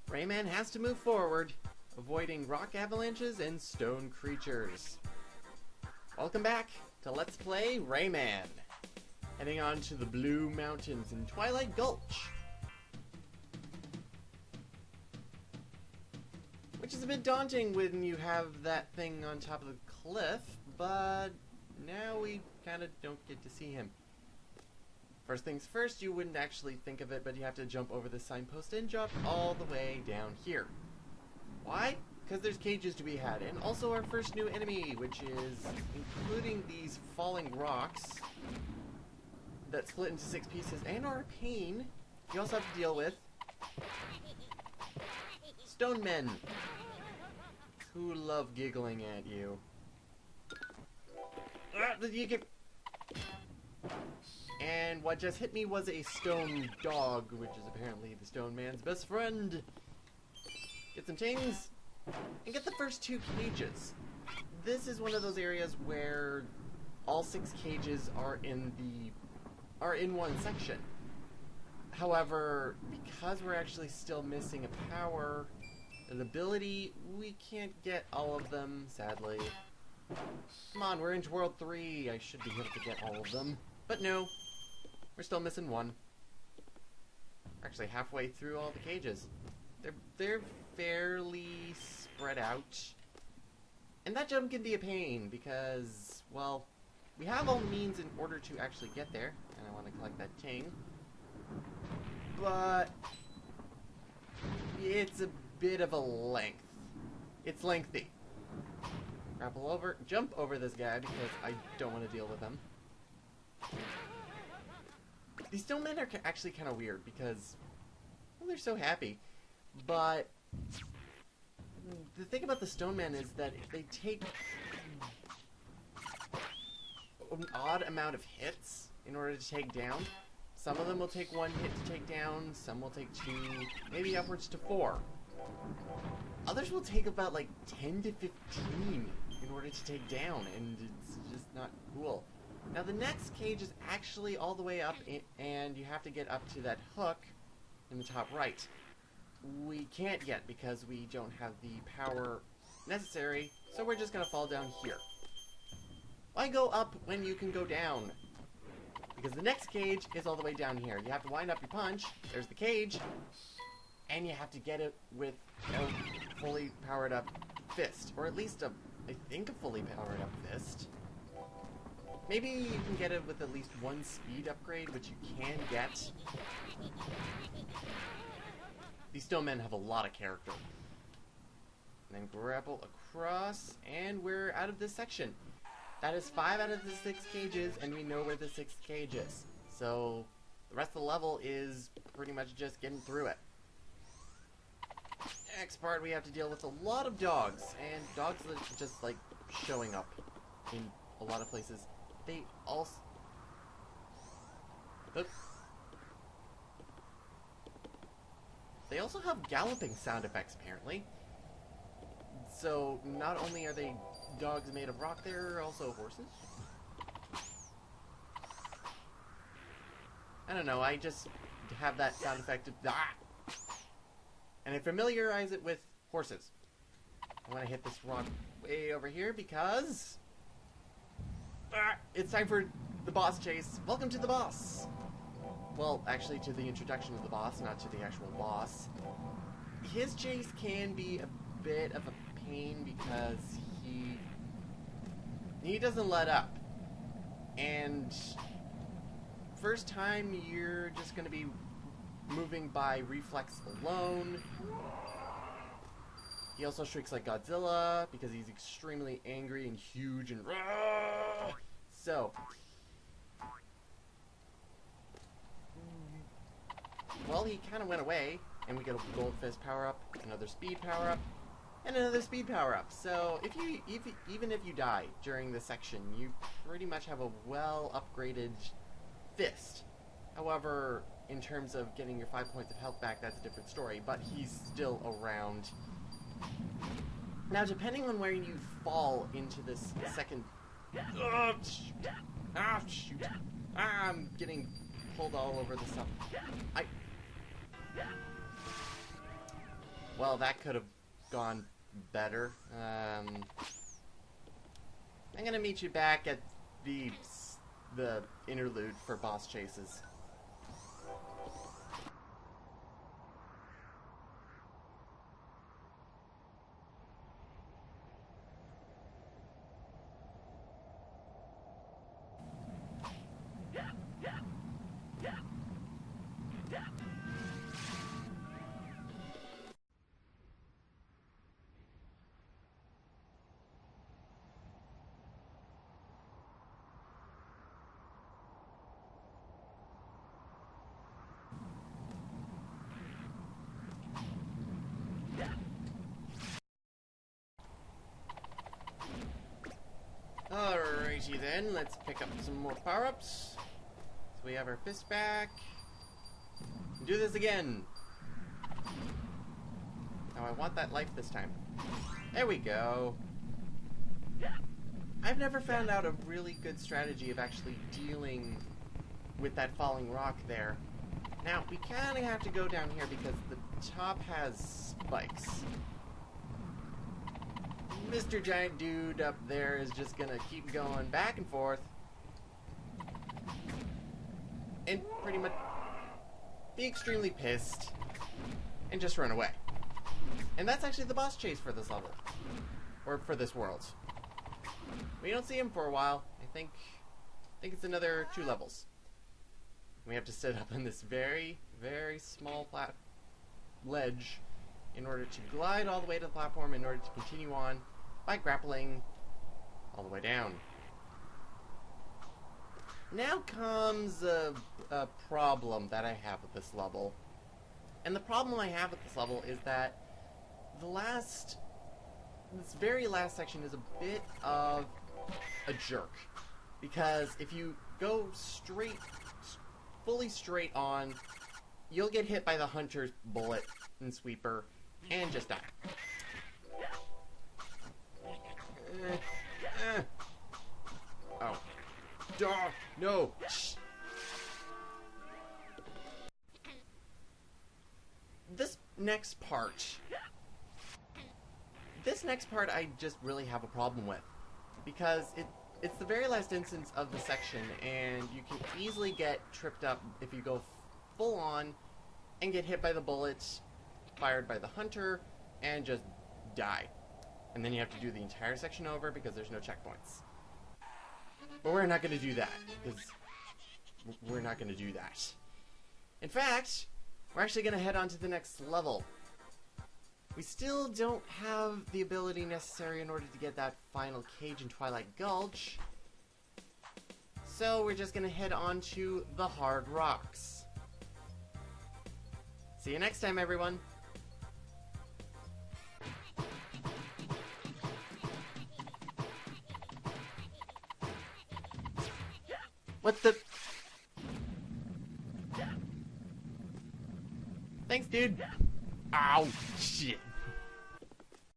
Rayman has to move forward, avoiding rock avalanches and stone creatures. Welcome back to Let's Play Rayman. Heading on to the Blue Mountains in Twilight Gulch. Which is a bit daunting when you have that thing on top of the cliff, but now we kind of don't get to see him. First things first, you wouldn't actually think of it, but you have to jump over the signpost and jump all the way down here. Why? Because there's cages to be had, and also our first new enemy, which is including these falling rocks that split into 6 pieces, and arcane. You also have to deal with stone men who love giggling at you. And what just hit me was a stone dog, which is apparently the stone man's best friend. Get some things, and get the first 2 cages. This is one of those areas where all 6 cages are in one section. However, because we're actually still missing a power, an ability, we can't get all of them, sadly. Come on, we're into World 3. I should be able to get all of them. But no, we're still missing one. We're actually halfway through all the cages. They're fairly spread out. And that jump can be a pain because, well, we have all the means in order to actually get there. And I want to collect that ting. But it's a bit of a length. It's lengthy. Grapple over, jump over this guy because I don't want to deal with him. These stone men are actually kind of weird because, well, they're so happy. But the thing about the stone men is that they take an odd amount of hits in order to take down. Some of them will take 1 hit to take down, some will take 2, maybe upwards to 4. Others will take about like 10 to 15 in order to take down, and it's just not cool. Now the next cage is actually all the way up, and you have to get up to that hook in the top right. We can't yet because we don't have the power necessary, so we're just going to fall down here. Why go up when you can go down? Because the next cage is all the way down here. You have to wind up your punch, there's the cage, and you have to get it with a fully powered up fist. Or at least I think a fully powered up fist. Maybe you can get it with at least 1 speed upgrade, which you can get. These stone men have a lot of character. And then grapple across, and we're out of this section. That is 5 out of the 6 cages, and we know where the 6th cage is. So the rest of the level is pretty much just getting through it. Next part, we have to deal with a lot of dogs, and dogs that are just like showing up in a lot of places. They also... They also have galloping sound effects, apparently. So, not only are they dogs made of rock, they're also horses. I don't know, I just have that sound effect of... And I familiarize it with horses. I want to hit this rock way over here because... it's time for the boss chase. Welcome to the boss! Well, actually to the introduction of the boss, not to the actual boss. His chase can be a bit of a pain because he doesn't let up. And first time you're just going to be moving by reflex alone. He also shrieks like Godzilla because he's extremely angry and huge and so well, he kind of went away, and we get a gold fist power up, another speed power up, and another speed power up. So even if you die during this section, you pretty much have a well upgraded fist. However, in terms of getting your 5 points of health back, that's a different story, but he's still around. Now, depending on where you fall into this second... shoot. I'm getting pulled all over the stuff. Well, that could have gone better. I'm gonna meet you back at the interlude for boss chases. Alrighty then, let's pick up some more power-ups. So we have our fist back. Do this again. Now I want that life this time. There we go. I've never found out a really good strategy of actually dealing with that falling rock there. Now, we kind of have to go down here because the top has spikes. Mr. Giant Dude up there is just gonna keep going back and forth. And pretty much be extremely pissed and just run away. And that's actually the boss chase for this level. Or for this world. We don't see him for a while. I think it's another 2 levels. We have to sit up on this very, very small ledge in order to glide all the way to the platform in order to continue on by grappling all the way down. Now comes a problem that I have with this level. And the problem I have with this level is that this very last section is a bit of a jerk. Because if you go fully straight on, you'll get hit by the hunter's bullet and sweeper and just die. Oh. Duh! No! Shh. This next part I just really have a problem with. Because it's the very last instance of the section, and you can easily get tripped up if you go full on and get hit by the bullets fired by the hunter and just die. And then you have to do the entire section over because there's no checkpoints. But we're not going to do that, because we're not going to do that. In fact, we're actually going to head on to the next level. We still don't have the ability necessary in order to get that final cage in Twilight Gulch. So we're just going to head on to the Hard Rocks. See you next time, everyone. What the? Thanks, dude. Ow, shit.